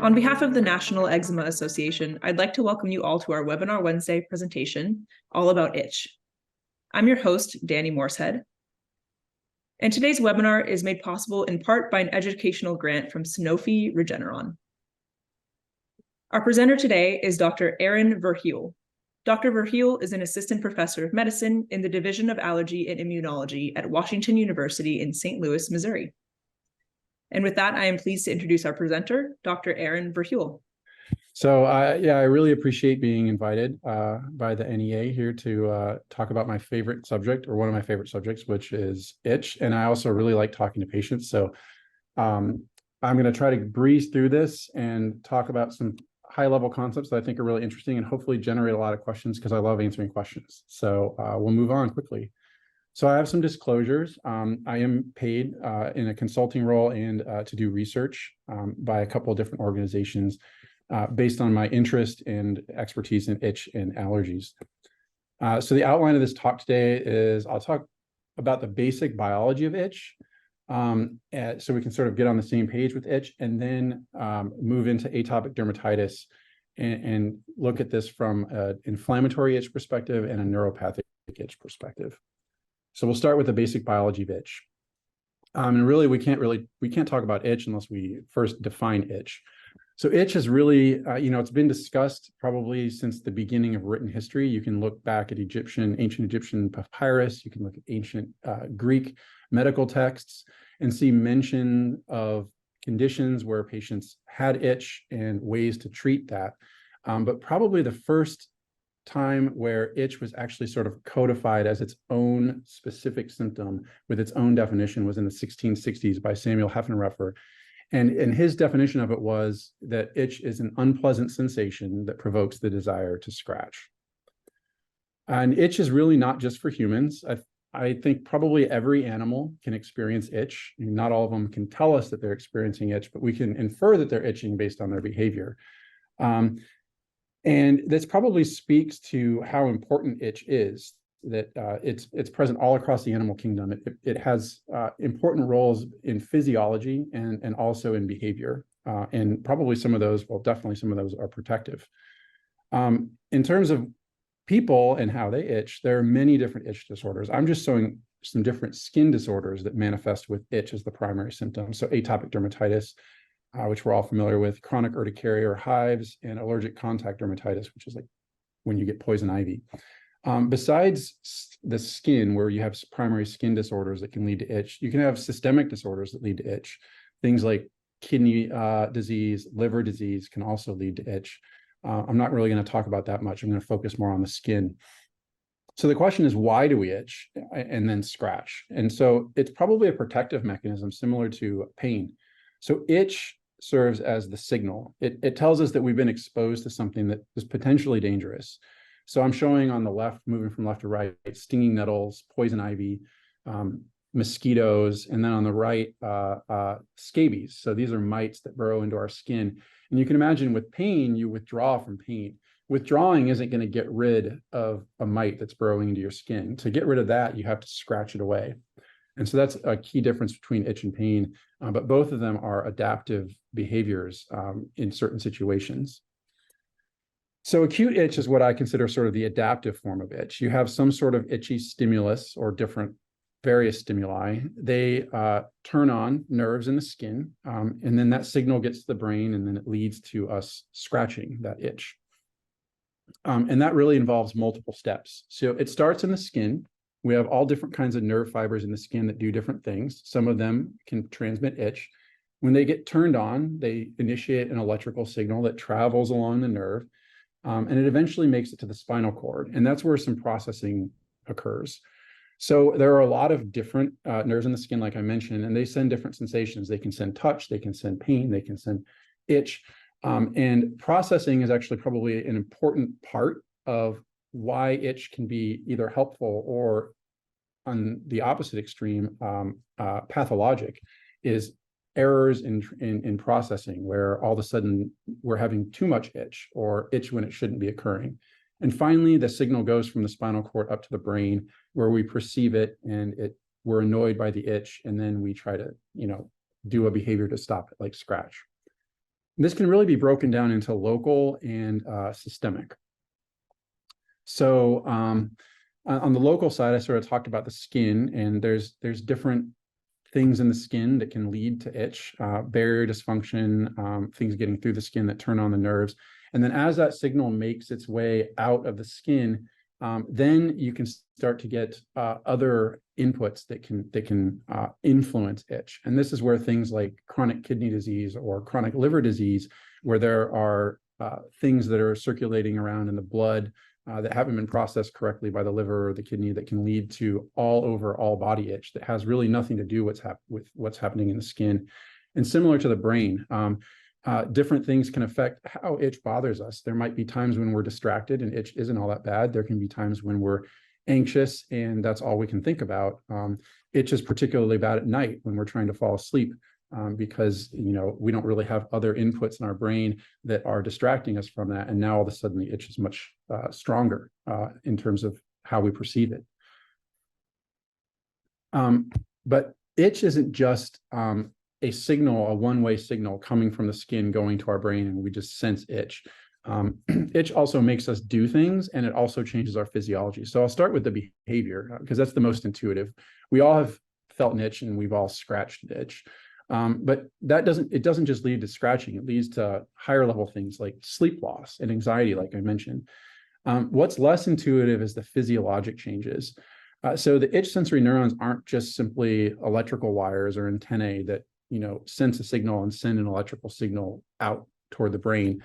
On behalf of the National Eczema Association, I'd like to welcome you all to our Webinar Wednesday presentation, all about itch. I'm your host, Danny Morsehead. And today's webinar is made possible in part by an educational grant from Sanofi Regeneron. Our presenter today is Dr. Aaron Verheul. Dr. Verheul is an assistant professor of medicine in the Division of Allergy and Immunology at Washington University in St. Louis, Missouri. And with that, I am pleased to introduce our presenter, Dr. Aaron Verheul. So I really appreciate being invited by the NEA here to talk about my favorite subject, or one of my favorite subjects, which is itch. And I also really like talking to patients. So I'm going to try to breeze through this and talk about some high-level concepts that I think are really interesting and hopefully generate a lot of questions, because I love answering questions. So we'll move on quickly. So I have some disclosures. I am paid in a consulting role and to do research by a couple of different organizations based on my interest and expertise in itch and allergies. So the outline of this talk today is I'll talk about the basic biology of itch, so we can sort of get on the same page with itch, and then move into atopic dermatitis and look at this from an inflammatory itch perspective and a neuropathic itch perspective. So we'll start with the basic biology of itch. And really, we can't talk about itch unless we first define itch. So itch is really, it's been discussed probably since the beginning of written history. You can look back at ancient Egyptian papyrus. You can look at ancient Greek medical texts and see mention of conditions where patients had itch and ways to treat that. But probably the first time where itch was actually sort of codified as its own specific symptom with its own definition was in the 1660s by Samuel Heffenreffer. And his definition of it was that itch is an unpleasant sensation that provokes the desire to scratch. And itch is really not just for humans. I think probably every animal can experience itch. Not all of them can tell us that they're experiencing itch, but we can infer that they're itching based on their behavior. And this probably speaks to how important itch is, that it's present all across the animal kingdom. It has important roles in physiology and also in behavior. And probably some of those, well, definitely some of those are protective. In terms of people and how they itch, there are many different itch disorders. I'm just showing some different skin disorders that manifest with itch as the primary symptom. So atopic dermatitis, which we're all familiar with, chronic urticaria or hives, and allergic contact dermatitis, which is like when you get poison ivy. Besides the skin, where you have primary skin disorders that can lead to itch, you can have systemic disorders that lead to itch. Things like kidney disease, liver disease can also lead to itch. I'm not really going to talk about that much. I'm going to focus more on the skin. So the question is, why do we itch and then scratch? And so it's probably a protective mechanism similar to pain. So itch serves as the signal. It tells us that we've been exposed to something that is potentially dangerous. So I'm showing on the left, moving from left to right, stinging nettles, poison ivy, mosquitoes, and then on the right, scabies. So these are mites that burrow into our skin. And you can imagine with pain, you withdraw from pain. Withdrawing isn't going to get rid of a mite that's burrowing into your skin. To get rid of that, you have to scratch it away. And so that's a key difference between itch and pain, but both of them are adaptive behaviors in certain situations. So acute itch is what I consider sort of the adaptive form of itch. You have some sort of itchy stimulus or various stimuli. They turn on nerves in the skin, and then that signal gets to the brain, and then it leads to us scratching that itch. And that really involves multiple steps. So it starts in the skin. We have all different kinds of nerve fibers in the skin that do different things. Some of them can transmit itch. When they get turned on, they initiate an electrical signal that travels along the nerve, and it eventually makes it to the spinal cord. And that's where some processing occurs. So there are a lot of different nerves in the skin, like I mentioned, and they send different sensations. They can send touch, they can send pain, they can send itch. And processing is actually probably an important part of why itch can be either helpful or, on the opposite extreme, pathologic, is errors in processing, where all of a sudden we're having too much itch or itch when it shouldn't be occurring. And finally, the signal goes from the spinal cord up to the brain, where we perceive it and we're annoyed by the itch, and then we try to, do a behavior to stop it, like scratch. This can really be broken down into local and systemic. So on the local side, I sort of talked about the skin, and there's different things in the skin that can lead to itch, barrier dysfunction, things getting through the skin that turn on the nerves. And then as that signal makes its way out of the skin, then you can start to get other inputs that can influence itch. And this is where things like chronic kidney disease or chronic liver disease, where there are things that are circulating around in the blood that haven't been processed correctly by the liver or the kidney, that can lead to all body itch that has really nothing to do with what's happening in the skin. And similar to the brain, different things can affect how itch bothers us. There might be times when we're distracted and itch isn't all that bad. There can be times when we're anxious and that's all we can think about. Itch is particularly bad at night when we're trying to fall asleep, because we don't really have other inputs in our brain that are distracting us from that. And now all of a sudden the itch is much stronger in terms of how we perceive it. But itch isn't just a signal, a one-way signal coming from the skin going to our brain, and we just sense itch. Itch also makes us do things, and it also changes our physiology. So I'll start with the behavior, because that's the most intuitive. We all have felt an itch and we've all scratched an itch. But it doesn't just lead to scratching. It leads to higher level things like sleep loss and anxiety, like I mentioned. What's less intuitive is the physiologic changes. So the itch sensory neurons aren't just simply electrical wires or antennae that sense a signal and send an electrical signal out toward the brain.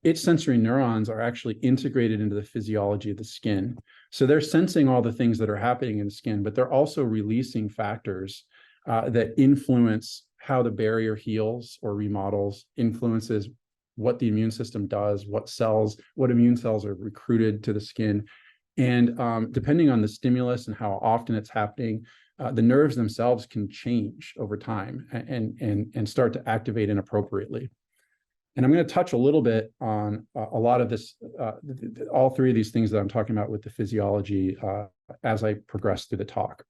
Itch sensory neurons are actually integrated into the physiology of the skin. So they're sensing all the things that are happening in the skin, but they're also releasing factors that influence how the barrier heals or remodels, influences what the immune system does, what immune cells are recruited to the skin. And depending on the stimulus and how often it's happening, the nerves themselves can change over time and start to activate inappropriately. And I'm going to touch a little bit on a lot of this, all three of these things that I'm talking about with the physiology as I progress through the talk.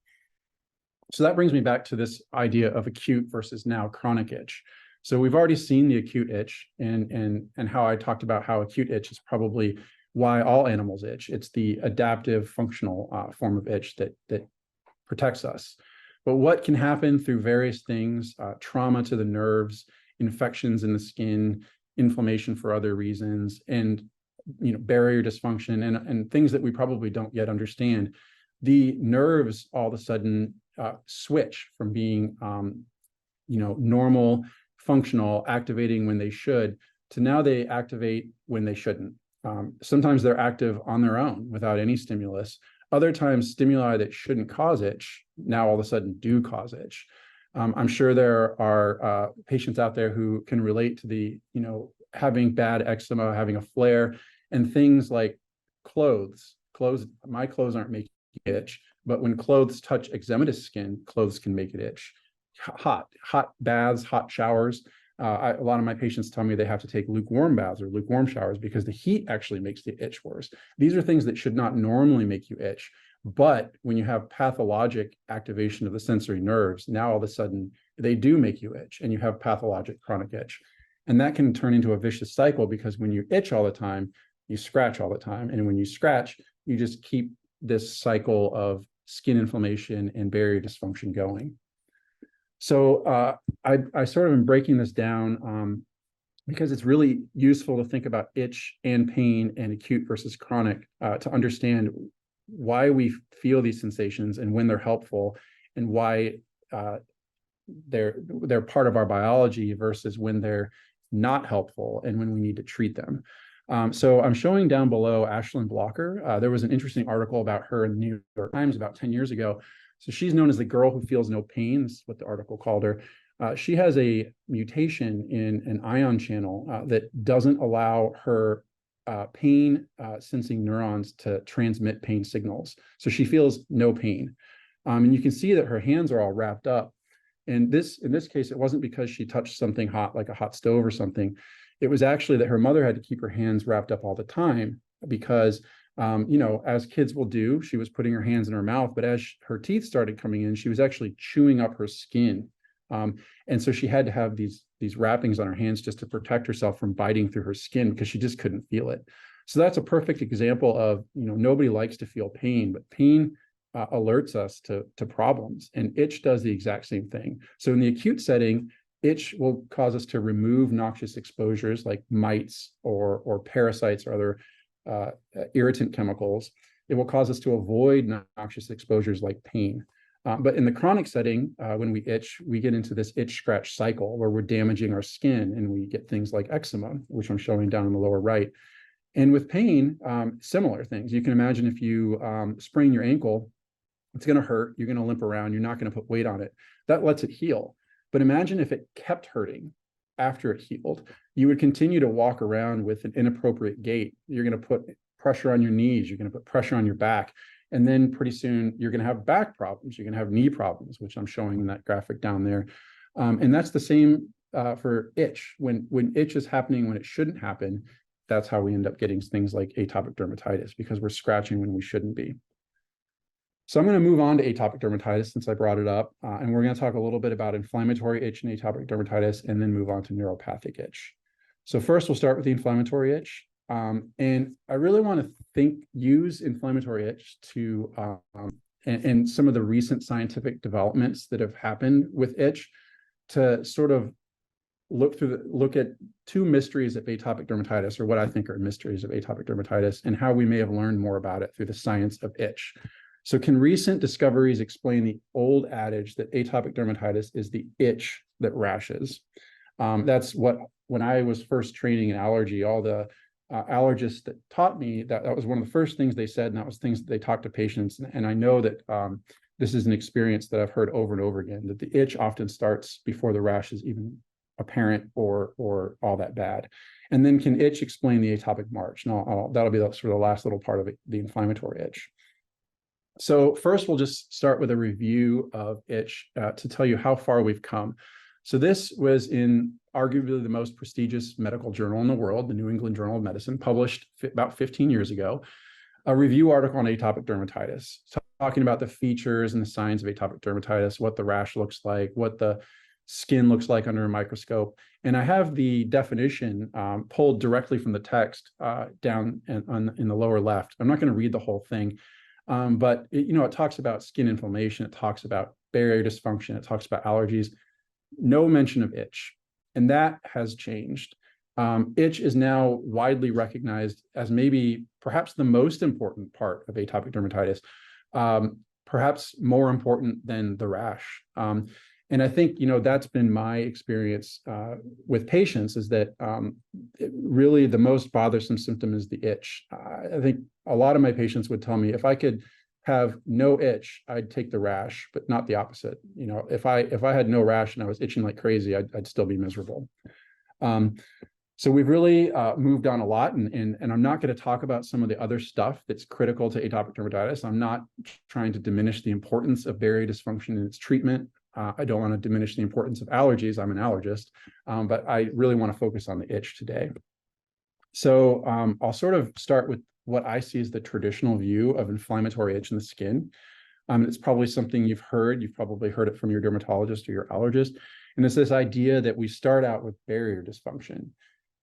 So that brings me back to this idea of acute versus now chronic itch. So we've already seen the acute itch and how I talked about how acute itch is probably why all animals itch. It's the adaptive functional form of itch that protects us. But what can happen through various things, trauma to the nerves, infections in the skin, inflammation for other reasons, and barrier dysfunction and things that we probably don't yet understand. The nerves all of a sudden switch from being normal, functional, activating when they should, to now they activate when they shouldn't. Sometimes they're active on their own without any stimulus. Other times, stimuli that shouldn't cause itch now all of a sudden do cause itch. I'm sure there are patients out there who can relate to the, having bad eczema, having a flare, and things like clothes. My clothes aren't making itch, but when clothes touch eczematous skin, clothes can make it itch. Hot baths, hot showers. A lot of my patients tell me they have to take lukewarm baths or lukewarm showers because the heat actually makes the itch worse. These are things that should not normally make you itch. But when you have pathologic activation of the sensory nerves, now all of a sudden they do make you itch, and you have pathologic chronic itch. And that can turn into a vicious cycle, because when you itch all the time, you scratch all the time. And when you scratch, you just keep this cycle of skin inflammation and barrier dysfunction going. So I sort of am breaking this down because it's really useful to think about itch and pain and acute versus chronic to understand why we feel these sensations and when they're helpful, and why they're part of our biology versus when they're not helpful and when we need to treat them. So I'm showing down below Ashlyn Blocker. There was an interesting article about her in the New York Times about 10 years ago. So she's known as the girl who feels no pain. This is what the article called her. She has a mutation in an ion channel that doesn't allow her pain sensing neurons to transmit pain signals. So she feels no pain. And you can see that her hands are all wrapped up. And in this case, it wasn't because she touched something hot, like a hot stove or something. It was actually that her mother had to keep her hands wrapped up all the time because, as kids will do, she was putting her hands in her mouth, but as her teeth started coming in, she was actually chewing up her skin And so she had to have these wrappings on her hands just to protect herself from biting through her skin because she just couldn't feel it. So that's a perfect example of, nobody likes to feel pain, but pain alerts us to problems, and itch does the exact same thing. So in the acute setting, itch will cause us to remove noxious exposures like mites or parasites or other irritant chemicals. It will cause us to avoid noxious exposures like pain. But in the chronic setting, when we itch, we get into this itch scratch cycle where we're damaging our skin, and we get things like eczema, which I'm showing down in the lower right. And with pain, similar things. You can imagine if you sprain your ankle, it's going to hurt. You're going to limp around. You're not going to put weight on it. That lets it heal. But imagine if it kept hurting after it healed. You would continue to walk around with an inappropriate gait. You're going to put pressure on your knees. You're going to put pressure on your back. And then pretty soon you're going to have back problems. You're going to have knee problems, which I'm showing in that graphic down there. And that's the same for itch. When itch is happening when it shouldn't happen, that's how we end up getting things like atopic dermatitis, because we're scratching when we shouldn't be. So I'm going to move on to atopic dermatitis since I brought it up, and we're going to talk a little bit about inflammatory itch and atopic dermatitis, and then move on to neuropathic itch. So first, we'll start with the inflammatory itch, and I really want to use inflammatory itch to and some of the recent scientific developments that have happened with itch to sort of look at two mysteries of atopic dermatitis, or what I think are mysteries of atopic dermatitis, and how we may have learned more about it through the science of itch. So can recent discoveries explain the old adage that atopic dermatitis is the itch that rashes? That's what, when I was first training in allergy, all the allergists that taught me, that was one of the first things they said, and that was things that they talked to patients. And I know that this is an experience that I've heard over and over again, that the itch often starts before the rash is even apparent or all that bad. And then can itch explain the atopic march? No, that'll be sort of the last little part of it, the inflammatory itch. So first, we'll just start with a review of itch to tell you how far we've come. So this was in arguably the most prestigious medical journal in the world, the New England Journal of Medicine, published about 15 years ago, a review article on atopic dermatitis, talking about the features and the signs of atopic dermatitis, what the rash looks like, what the skin looks like under a microscope. And I have the definition pulled directly from the text down in the lower left. I'm not going to read the whole thing. But it talks about skin inflammation, it talks about barrier dysfunction, it talks about allergies, no mention of itch. And that has changed. Itch is now widely recognized as perhaps the most important part of atopic dermatitis, perhaps more important than the rash. And I think, that's been my experience with patients, is that really the most bothersome symptom is the itch. I think a lot of my patients would tell me if I could have no itch, I'd take the rash, but not the opposite. If I had no rash and I was itching like crazy, I'd still be miserable. So we've really moved on a lot, and I'm not going to talk about some of the other stuff that's critical to atopic dermatitis. I'm not trying to diminish the importance of barrier dysfunction and its treatment. I don't want to diminish the importance of allergies. I'm an allergist, but I really want to focus on the itch today. So I'll sort of start with what I see as the traditional view of inflammatory itch in the skin. It's probably something you've heard. You've probably heard it from your dermatologist or your allergist. And it's this idea that we start out with barrier dysfunction,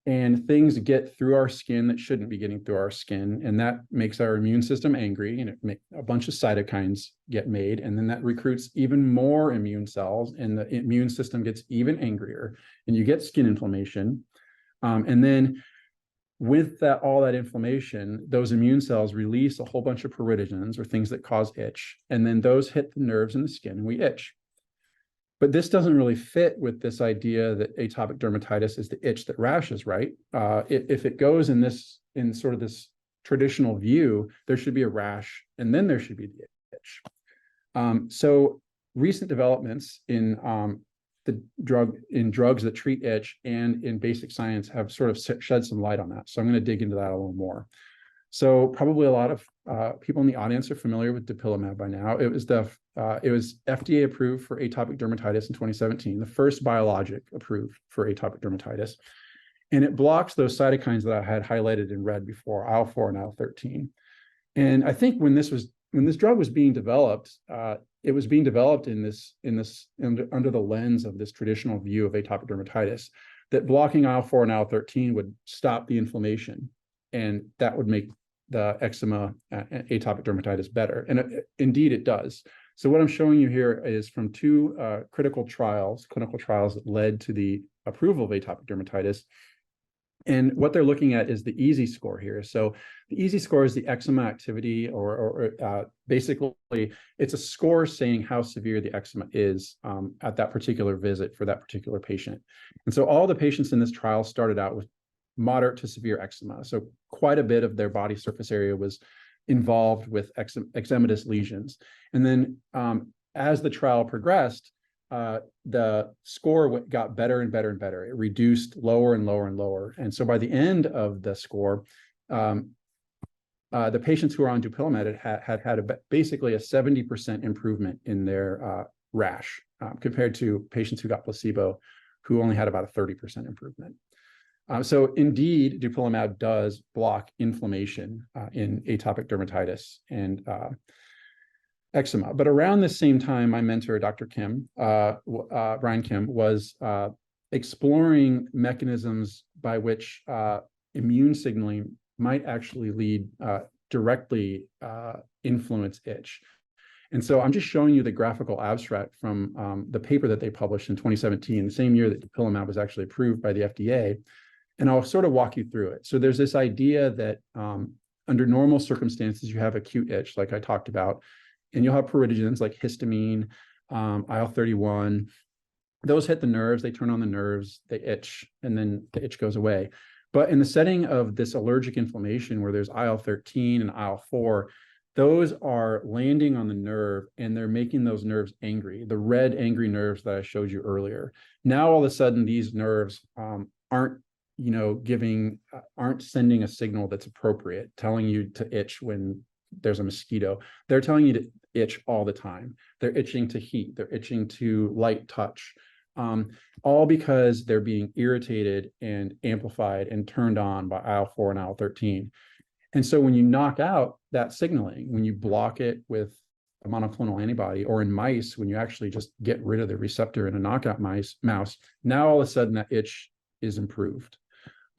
and things get through our skin that shouldn't be getting through our skin. And that makes our immune system angry, and a bunch of cytokines get made. And then that recruits even more immune cells, and the immune system gets even angrier, and you get skin inflammation. And then with all that inflammation, those immune cells release a whole bunch of pruritogens, or things that cause itch. And then those hit the nerves in the skin and we itch. But this doesn't really fit with this idea that atopic dermatitis is the itch that rashes, right? If it goes in sort of this traditional view, there should be a rash, and then there should be the itch. So recent developments in drugs that treat itch and in basic science have sort of shed some light on that. So I'm going to dig into that a little more. So probably a lot of people in the audience are familiar with dupilumab by now. It was FDA approved for atopic dermatitis in 2017, the first biologic approved for atopic dermatitis. And it blocks those cytokines that I had highlighted in red before, IL-4 and IL-13. And I think when this drug was being developed, it was being developed under the lens of this traditional view of atopic dermatitis, that blocking IL-4 and IL-13 would stop the inflammation, and that would make the eczema atopic dermatitis better. And indeed it does. So what I'm showing you here is from two clinical trials that led to the approval of atopic dermatitis. And what they're looking at is the EASY score here. So the EASY score is the eczema activity, or basically it's a score saying how severe the eczema is at that particular visit for that particular patient. And so all the patients in this trial started out with moderate to severe eczema. So quite a bit of their body surface area was involved with eczematous lesions. And then as the trial progressed, the score got better and better and better. It reduced lower and lower and lower. And so by the end of the score, the patients who were on dupilumab had basically a 70% improvement in their rash compared to patients who got placebo, who only had about a 30% improvement. So indeed, dupilumab does block inflammation in atopic dermatitis and eczema. But around the same time, my mentor, Dr. Kim, Brian Kim, was exploring mechanisms by which immune signaling might actually lead directly influence itch. And so I'm just showing you the graphical abstract from the paper that they published in 2017, the same year that dupilumab was actually approved by the FDA. And I'll sort of walk you through it. So there's this idea that under normal circumstances, you have acute itch, like I talked about, and you'll have pruritogens like histamine, IL-31. Those hit the nerves, they turn on the nerves, they itch, and then the itch goes away. But in the setting of this allergic inflammation where there's IL-13 and IL-4, those are landing on the nerve and they're making those nerves angry, the red angry nerves that I showed you earlier. Now, all of a sudden, these nerves aren't sending a signal that's appropriate, telling you to itch when there's a mosquito. They're telling you to itch all the time. They're itching to heat. They're itching to light touch, all because they're being irritated and amplified and turned on by IL-4 and IL-13. And so when you knock out that signaling, when you block it with a monoclonal antibody, or in mice, when you actually just get rid of the receptor in a knockout mouse, now all of a sudden that itch is improved.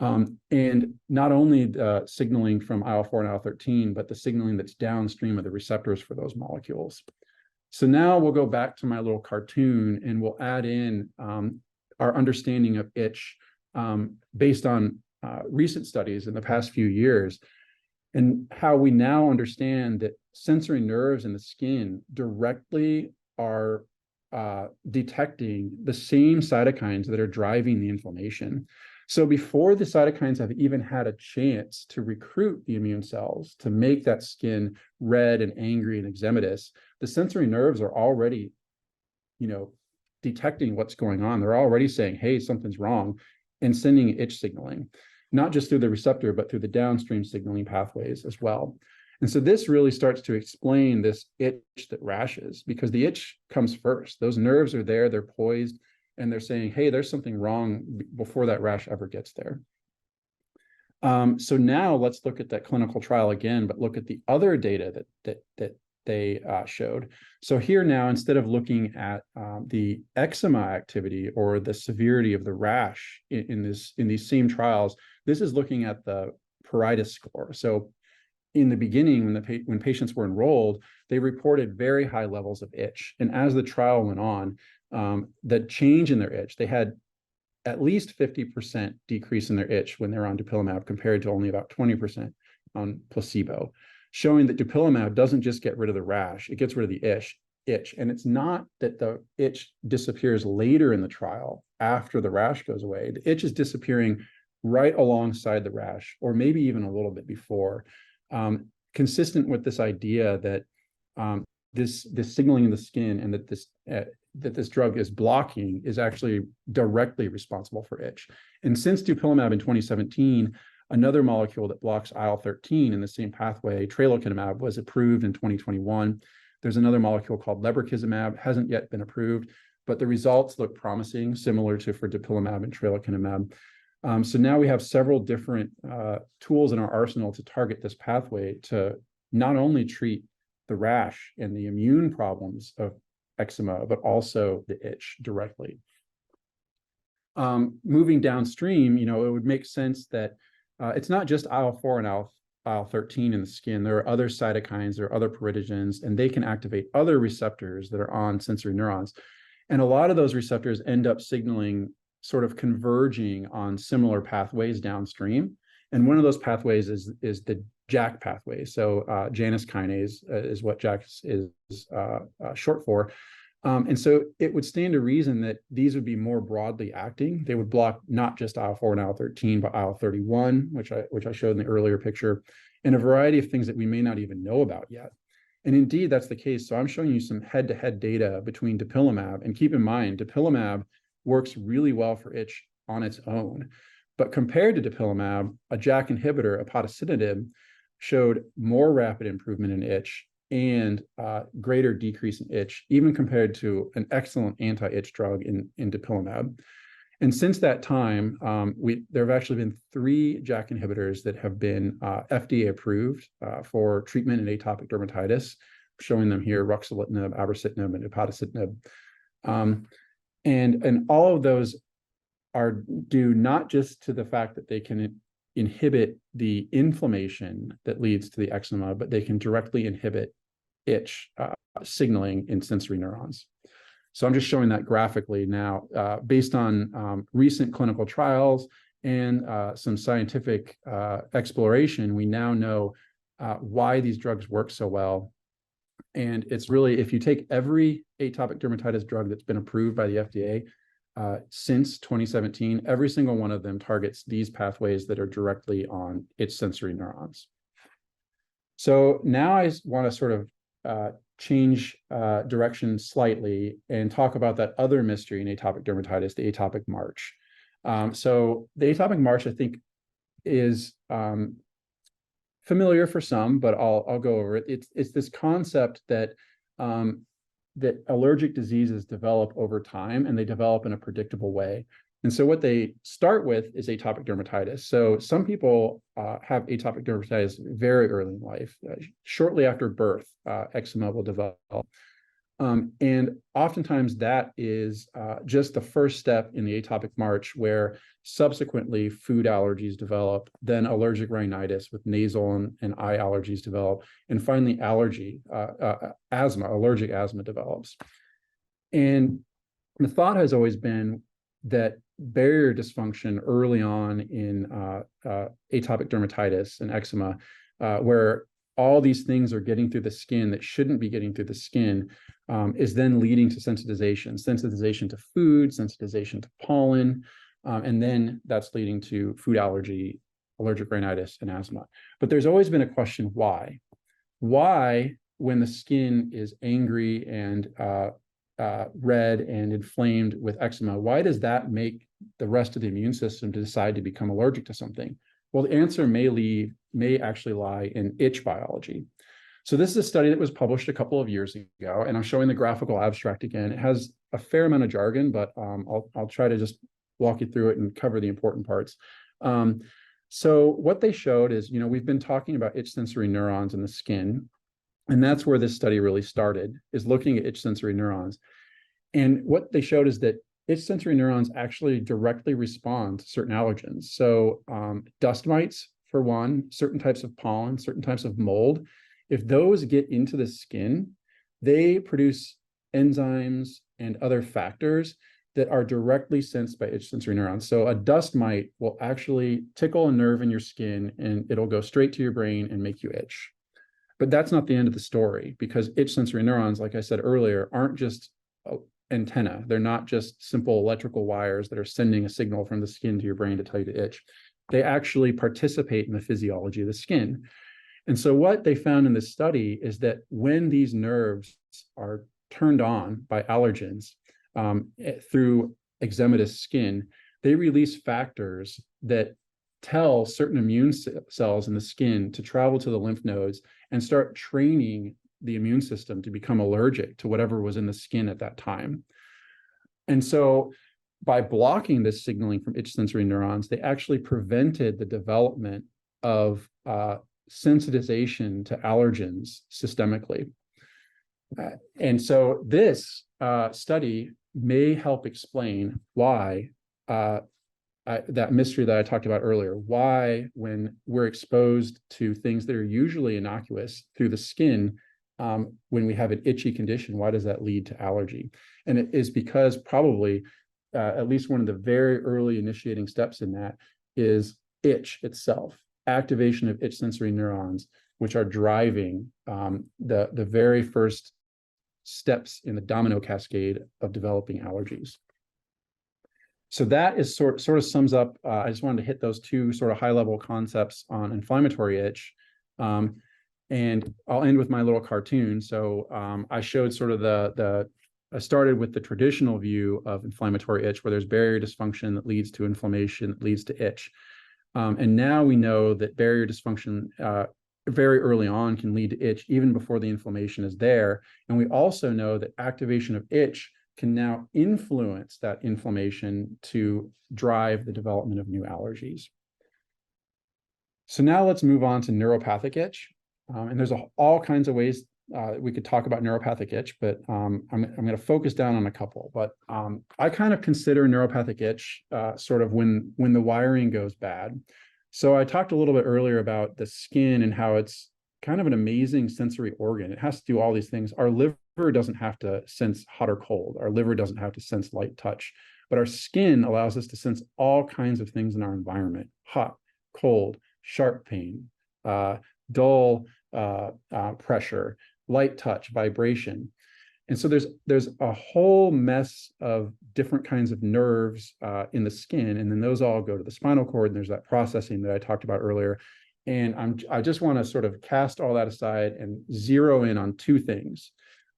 And not only the signaling from IL-4 and IL-13, but the signaling that's downstream of the receptors for those molecules. So now we'll go back to my little cartoon and we'll add in our understanding of itch based on recent studies in the past few years, and how we now understand that sensory nerves in the skin directly are detecting the same cytokines that are driving the inflammation. So before the cytokines have even had a chance to recruit the immune cells to make that skin red and angry and eczematous, the sensory nerves are already, detecting what's going on. They're already saying, hey, something's wrong, and sending itch signaling, not just through the receptor, but through the downstream signaling pathways as well. And so this really starts to explain this itch that rashes, because the itch comes first. Those nerves are there, they're poised, and they're saying, hey, there's something wrong before that rash ever gets there. So now let's look at that clinical trial again, but look at the other data that they showed. So here now, instead of looking at the eczema activity or the severity of the rash in these same trials, this is looking at the pruritus score. So in the beginning, when patients were enrolled, they reported very high levels of itch. And as the trial went on, the change in their itch, they had at least 50% decrease in their itch when they're on dupilumab compared to only about 20% on placebo, showing that dupilumab doesn't just get rid of the rash, it gets rid of the itch. And it's not that the itch disappears later in the trial after the rash goes away. The itch is disappearing right alongside the rash, or maybe even a little bit before, consistent with this idea that this signaling in the skin and that this drug is blocking is actually directly responsible for itch. And since dupilumab in 2017, another molecule that blocks IL-13 in the same pathway, tralokinumab, was approved in 2021. There's another molecule called lebrikizumab, hasn't yet been approved, but the results look promising, similar to for dupilumab and tralokinumab. So now we have several different tools in our arsenal to target this pathway to not only treat the rash and the immune problems of eczema, but also the itch directly. Moving downstream, it would make sense that it's not just IL-4 and IL-13 in the skin. There are other cytokines, there are other pruritogens, and they can activate other receptors that are on sensory neurons. And a lot of those receptors end up signaling, sort of converging on similar pathways downstream. And one of those pathways is the JAK pathway. So Janus kinase is what JAK is short for. And so it would stand to reason that these would be more broadly acting. They would block not just IL-4 and IL-13, but IL-31, which I showed in the earlier picture, and a variety of things that we may not even know about yet. And indeed, that's the case. So I'm showing you some head-to-head data between dupilumab. And keep in mind, dupilumab works really well for itch on its own. But compared to dupilumab, a JAK inhibitor, apodicitinib, showed more rapid improvement in itch and greater decrease in itch, even compared to an excellent anti-itch drug in dupilumab. And since that time, there have actually been 3 JAK inhibitors that have been FDA approved for treatment in atopic dermatitis, showing them here: ruxolitinib, abrocitinib, and upadacitinib. And all of those are due not just to the fact that they can inhibit the inflammation that leads to the eczema, but they can directly inhibit itch signaling in sensory neurons. So I'm just showing that graphically now, based on recent clinical trials and some scientific exploration. We now know why these drugs work so well. And it's really, if you take every atopic dermatitis drug that's been approved by the FDA since 2017, every single one of them targets these pathways that are directly on its sensory neurons. So now I want to sort of change direction slightly and talk about that other mystery in atopic dermatitis, the atopic march. So the atopic march, I think, is familiar for some, but I'll go over it. It's this concept that that allergic diseases develop over time, and they develop in a predictable way. And so what they start with is atopic dermatitis. So some people have atopic dermatitis very early in life. Shortly after birth, eczema will develop. And oftentimes that is just the first step in the atopic march, where subsequently food allergies develop, then allergic rhinitis with nasal and eye allergies develop, and finally allergic asthma develops. And the thought has always been that barrier dysfunction early on in atopic dermatitis and eczema, where all these things are getting through the skin that shouldn't be getting through the skin, is then leading to sensitization to food, sensitization to pollen, and then that's leading to food allergy, allergic rhinitis, and asthma. But there's always been a question, why? Why, when the skin is angry and red and inflamed with eczema, why does that make the rest of the immune system to decide to become allergic to something? Well, the answer may actually lie in itch biology. So this is a study that was published a couple of years ago, and I'm showing the graphical abstract again. It has a fair amount of jargon, but I'll try to just walk you through it and cover the important parts. So what they showed is, we've been talking about itch sensory neurons in the skin, and that's where this study really started, is looking at itch sensory neurons. And what they showed is that itch sensory neurons actually directly respond to certain allergens. So dust mites, for one, certain types of pollen, certain types of mold, if those get into the skin, they produce enzymes and other factors that are directly sensed by itch sensory neurons. So a dust mite will actually tickle a nerve in your skin, and it'll go straight to your brain and make you itch. But that's not the end of the story, because itch sensory neurons, like I said earlier, aren't just antenna. They're not just simple electrical wires that are sending a signal from the skin to your brain to tell you to itch. They actually participate in the physiology of the skin. And so what they found in this study is that when these nerves are turned on by allergens through eczematous skin, they release factors that tell certain immune cells in the skin to travel to the lymph nodes and start training the immune system to become allergic to whatever was in the skin at that time. And so by blocking this signaling from itch sensory neurons, they actually prevented the development of sensitization to allergens systemically. And so this study may help explain why that mystery that I talked about earlier, why when we're exposed to things that are usually innocuous through the skin, when we have an itchy condition, why does that lead to allergy? And it is because probably at least one of the very early initiating steps in that is itch itself, activation of itch sensory neurons, which are driving the very first steps in the domino cascade of developing allergies. So that is sort of sums up, I just wanted to hit those two sort of high level concepts on inflammatory itch. And I'll end with my little cartoon. So I showed sort of I started with the traditional view of inflammatory itch, where there's barrier dysfunction that leads to inflammation, that leads to itch. And now we know that barrier dysfunction very early on can lead to itch even before the inflammation is there. And we also know that activation of itch can now influence that inflammation to drive the development of new allergies. So now let's move on to neuropathic itch. And there's all kinds of ways we could talk about neuropathic itch, but I'm going to focus down on a couple. But I kind of consider neuropathic itch sort of when the wiring goes bad. So I talked a little bit earlier about the skin and how it's kind of an amazing sensory organ. It has to do all these things. Our liver doesn't have to sense hot or cold. Our liver doesn't have to sense light touch, but our skin allows us to sense all kinds of things in our environment: hot, cold, sharp pain, dull pressure, light touch, vibration. And so there's a whole mess of different kinds of nerves in the skin, and then those all go to the spinal cord, and there's that processing that I talked about earlier. And I just want to sort of cast all that aside and zero in on two things: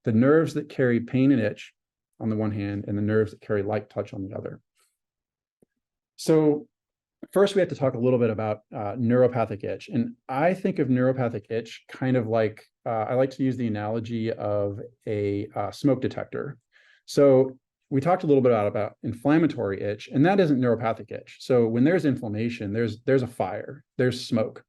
the nerves that carry pain and itch on the one hand, and the nerves that carry light touch on the other. So first, we have to talk a little bit about neuropathic itch. And I think of neuropathic itch kind of like, I like to use the analogy of a smoke detector. So we talked a little bit about inflammatory itch, and that isn't neuropathic itch. So when there's inflammation, there's a fire, there's smoke.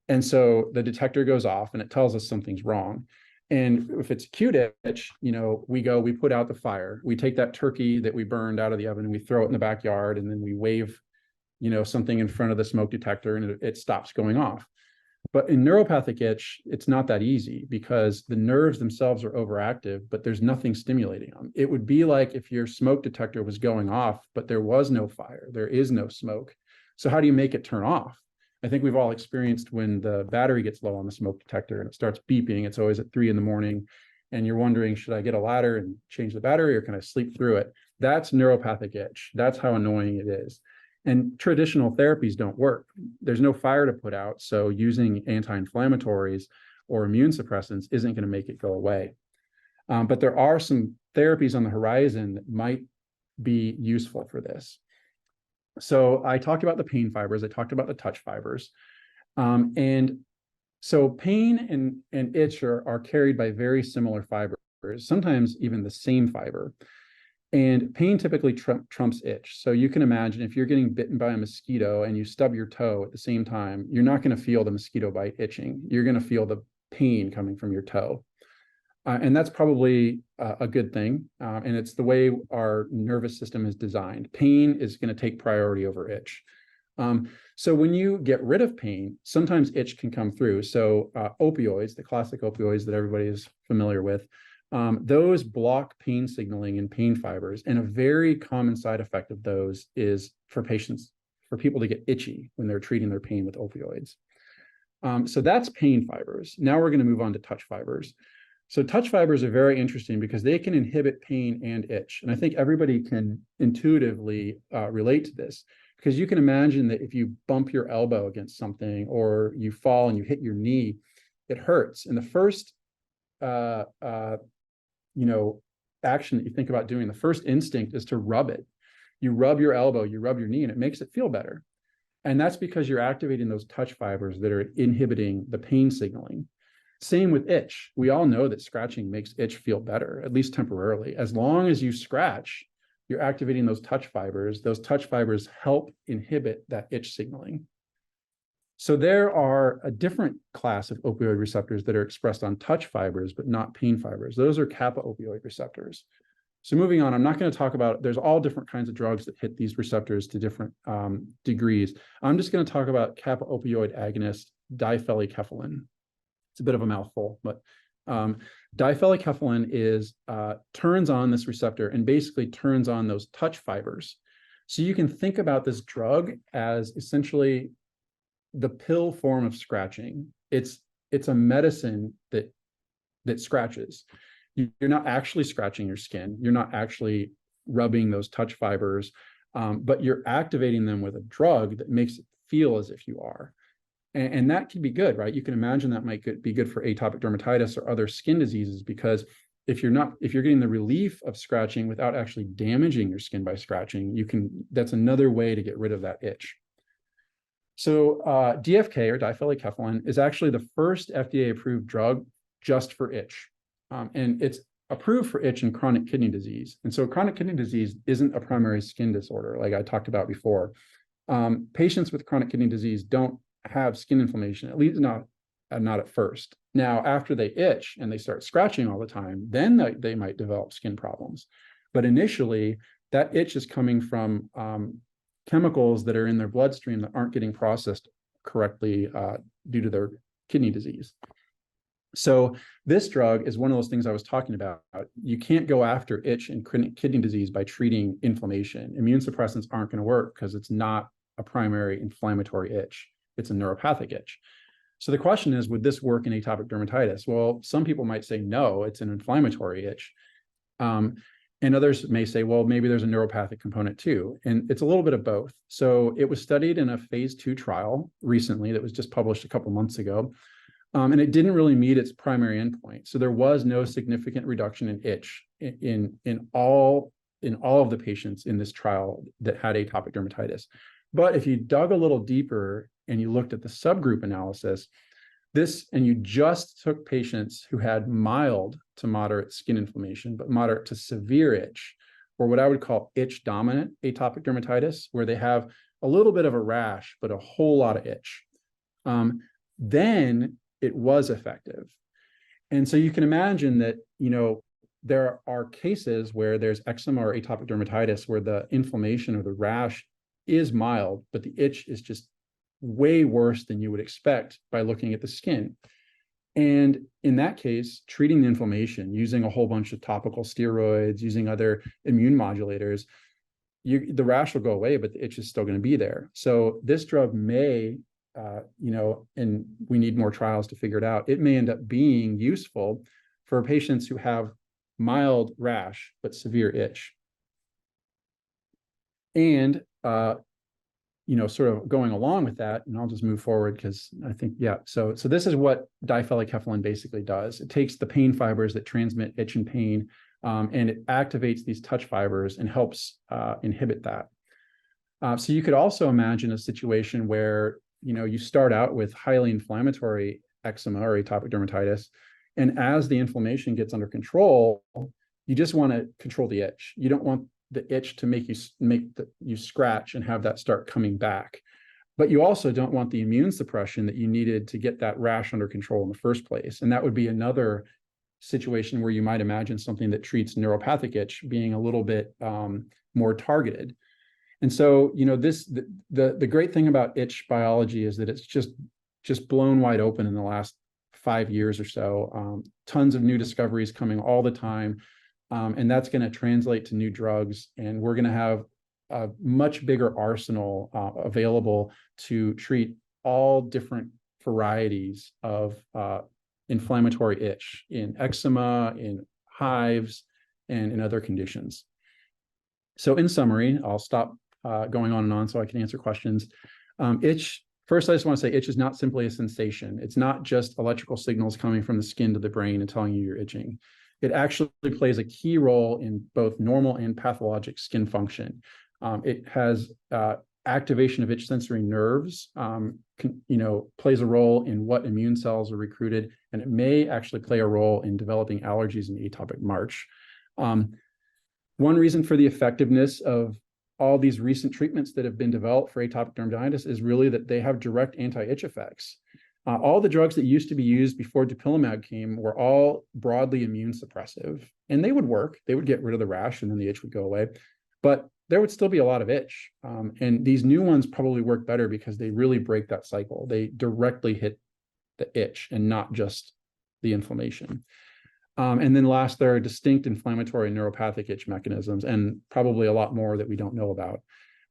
And so the detector goes off and it tells us something's wrong. And if it's acute itch, we put out the fire. We take that turkey that we burned out of the oven and we throw it in the backyard, and then we wave something in front of the smoke detector, and it stops going off. But in neuropathic itch, it's not that easy because the nerves themselves are overactive, but there's nothing stimulating them. It would be like if your smoke detector was going off, but there was no fire, there is no smoke. So how do you make it turn off? I think we've all experienced when the battery gets low on the smoke detector and it starts beeping. It's always at 3 a.m, and you're wondering, should I get a ladder and change the battery, or can I sleep through it? That's neuropathic itch. That's how annoying it is. And traditional therapies don't work. There's no fire to put out, so using anti-inflammatories or immune suppressants isn't going to make it go away. But there are some therapies on the horizon that might be useful for this. So I talked about the pain fibers, I talked about the touch fibers. And so pain and itch are carried by very similar fibers, sometimes even the same fiber. And pain typically trumps itch. So you can imagine if you're getting bitten by a mosquito and you stub your toe at the same time, you're not going to feel the mosquito bite itching. You're going to feel the pain coming from your toe. And that's probably a good thing. And it's the way our nervous system is designed. Pain is going to take priority over itch. So when you get rid of pain, sometimes itch can come through. So opioids, the classic opioids that everybody is familiar with, those block pain signaling in pain fibers. And a very common side effect of those is for people to get itchy when they're treating their pain with opioids. So that's pain fibers. Now we're going to move on to touch fibers. So touch fibers are very interesting because they can inhibit pain and itch. And I think everybody can intuitively relate to this, because you can imagine that if you bump your elbow against something or you fall and you hit your knee, it hurts. And the first action that you think about doing, the first instinct is to rub it. You rub your elbow, you rub your knee, and it makes it feel better. And that's because you're activating those touch fibers that are inhibiting the pain signaling. Same with itch. We all know that scratching makes itch feel better, at least temporarily. As long as you scratch, you're activating those touch fibers. Those touch fibers help inhibit that itch signaling. So there are a different class of opioid receptors that are expressed on touch fibers, but not pain fibers. Those are kappa opioid receptors. So moving on, I'm not going to talk about, there's all different kinds of drugs that hit these receptors to different degrees. I'm just going to talk about kappa opioid agonist diphenhydramine. It's a bit of a mouthful, but diphenhydramine turns on this receptor and basically turns on those touch fibers. So you can think about this drug as essentially the pill form of scratching. It's a medicine that scratches. You're not actually scratching your skin. You're not actually rubbing those touch fibers, but you're activating them with a drug that makes it feel as if you are. And that can be good, right? You can imagine that might be good for atopic dermatitis or other skin diseases, because if you're getting the relief of scratching without actually damaging your skin by scratching, that's another way to get rid of that itch. So DFK, or diphenhydramine, is actually the first FDA-approved drug just for itch. And it's approved for itch and chronic kidney disease. And so chronic kidney disease isn't a primary skin disorder, like I talked about before. Patients with chronic kidney disease don't have skin inflammation, at least not at first. Now, after they itch and they start scratching all the time, then they might develop skin problems. But initially, that itch is coming from chemicals that are in their bloodstream that aren't getting processed correctly due to their kidney disease. So this drug is one of those things I was talking about. You can't go after itch and kidney disease by treating inflammation. Immune suppressants aren't going to work because it's not a primary inflammatory itch. It's a neuropathic itch. So the question is, would this work in atopic dermatitis? Well, some people might say, no, it's an inflammatory itch. And others may say, well, maybe there's a neuropathic component too. And it's a little bit of both. So it was studied in a phase 2 trial recently that was just published a couple months ago. And it didn't really meet its primary endpoint. So there was no significant reduction in itch in all of the patients in this trial that had atopic dermatitis. But if you dug a little deeper and you looked at the subgroup analysis, and you just took patients who had mild to moderate skin inflammation, but moderate to severe itch, or what I would call itch dominant atopic dermatitis, where they have a little bit of a rash, but a whole lot of itch, then it was effective. And so you can imagine that, there are cases where there's eczema or atopic dermatitis where the inflammation or the rash is mild, but the itch is just way worse than you would expect by looking at the skin. And in that case, treating the inflammation, using a whole bunch of topical steroids, using other immune modulators, the rash will go away, but the itch is still going to be there. So this drug may, and we need more trials to figure it out, it may end up being useful for patients who have mild rash, but severe itch. And sort of going along with that, and I'll just move forward because I think, so this is what diphenhydramine basically does. It takes the pain fibers that transmit itch and pain, and it activates these touch fibers and helps inhibit that. So you could also imagine a situation where, you start out with highly inflammatory eczema or atopic dermatitis, and as the inflammation gets under control, you just want to control the itch. You don't want the itch to make you scratch and have that start coming back. But you also don't want the immune suppression that you needed to get that rash under control in the first place. And that would be another situation where you might imagine something that treats neuropathic itch being a little bit more targeted. And so, the great thing about itch biology is that it's just blown wide open in the last 5 years or so. Tons of new discoveries coming all the time. And that's going to translate to new drugs, and we're going to have a much bigger arsenal available to treat all different varieties of inflammatory itch in eczema, in hives, and in other conditions. So in summary, I'll stop going on and on so I can answer questions. Itch, first, I just want to say itch is not simply a sensation. It's not just electrical signals coming from the skin to the brain and telling you you're itching. It actually plays a key role in both normal and pathologic skin function. It has activation of itch sensory nerves, plays a role in what immune cells are recruited, and it may actually play a role in developing allergies and atopic March. One reason for the effectiveness of all these recent treatments that have been developed for atopic dermatitis is really that they have direct anti-itch effects. All the drugs that used to be used before dupilumab came were all broadly immune suppressive, and they would work. They would get rid of the rash and then the itch would go away, but there would still be a lot of itch. And these new ones probably work better because they really break that cycle. They directly hit the itch and not just the inflammation. And then last, there are distinct inflammatory and neuropathic itch mechanisms, and probably a lot more that we don't know about.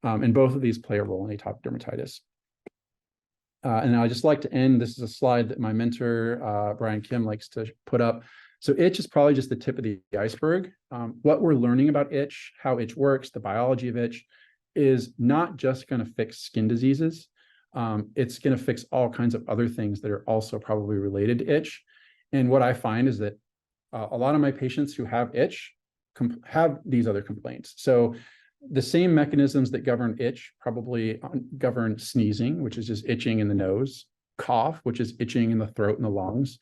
And both of these play a role in atopic dermatitis. And I just like to end, this is a slide that my mentor, Brian Kim, likes to put up. So itch is probably just the tip of the iceberg. What we're learning about itch, how itch works, the biology of itch, is not just going to fix skin diseases. It's going to fix all kinds of other things that are also probably related to itch. And what I find is that a lot of my patients who have itch have these other complaints. So the same mechanisms that govern itch probably govern sneezing, which is just itching in the nose, cough, which is itching in the throat and the lungs,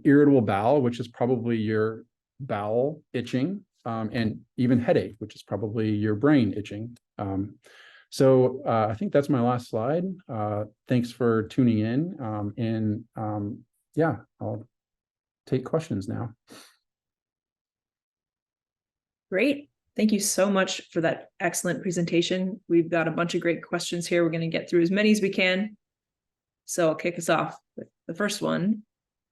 irritable bowel, which is probably your bowel itching, and even headache, which is probably your brain itching. So I think that's my last slide. Thanks for tuning in. Yeah, I'll take questions now. Great. Thank you so much for that excellent presentation. We've got a bunch of great questions here. We're going to get through as many as we can. So I'll kick us off with the first one.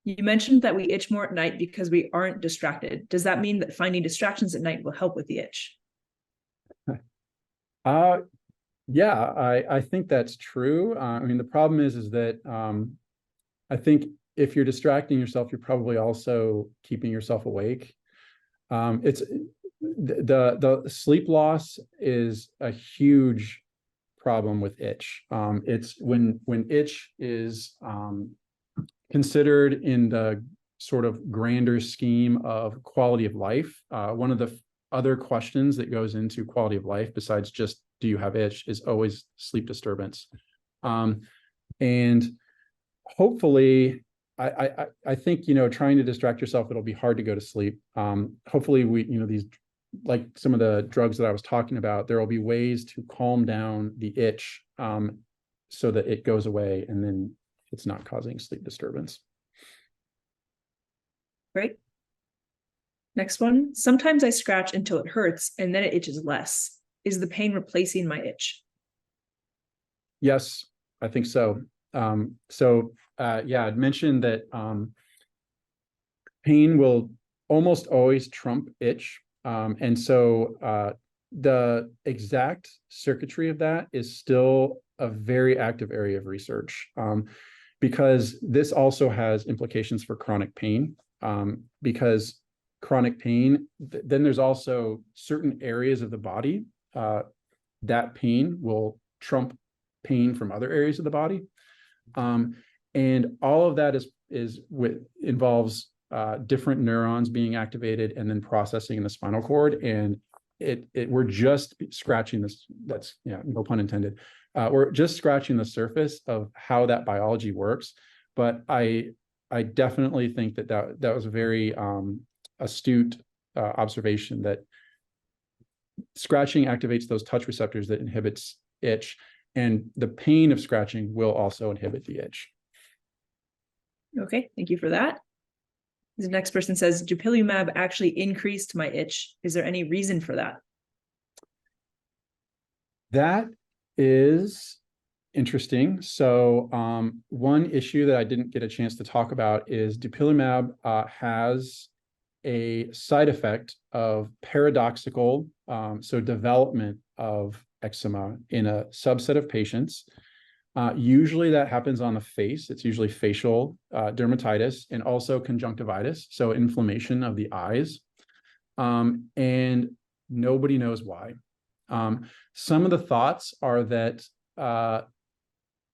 You mentioned that we itch more at night because we aren't distracted. Does that mean that finding distractions at night will help with the itch? Yeah, I think that's true. I mean, the problem is that I think if you're distracting yourself, you're probably also keeping yourself awake. It's the sleep loss is a huge problem with itch. It's when itch is considered in the sort of grander scheme of quality of life. One of the other questions that goes into quality of life, besides just do you have itch, is always sleep disturbance. And hopefully, I think, trying to distract yourself, it'll be hard to go to sleep. Hopefully these, like some of the drugs that I was talking about, there will be ways to calm down the itch so that it goes away and then it's not causing sleep disturbance. Great. Next one. Sometimes I scratch until it hurts and then it itches less. Is the pain replacing my itch? Yes, I think so. Yeah, I'd mentioned that pain will almost always trump itch. And so the exact circuitry of that is still a very active area of research, because this also has implications for chronic pain, because chronic pain, then there's also certain areas of the body that pain will trump pain from other areas of the body. And all of that involves different neurons being activated and then processing in the spinal cord. And we're just scratching this, that's, no pun intended. We're just scratching the surface of how that biology works. But I definitely think that was a very astute observation, that scratching activates those touch receptors that inhibits itch, and the pain of scratching will also inhibit the itch. Okay, thank you for that. The next person says, dupilumab actually increased my itch. Is there any reason for that? That is interesting. So one issue that I didn't get a chance to talk about is dupilumab has a side effect of paradoxical, so development of eczema in a subset of patients. Usually that happens on the face. It's usually facial dermatitis and also conjunctivitis, so inflammation of the eyes. And nobody knows why. Some of the thoughts are that I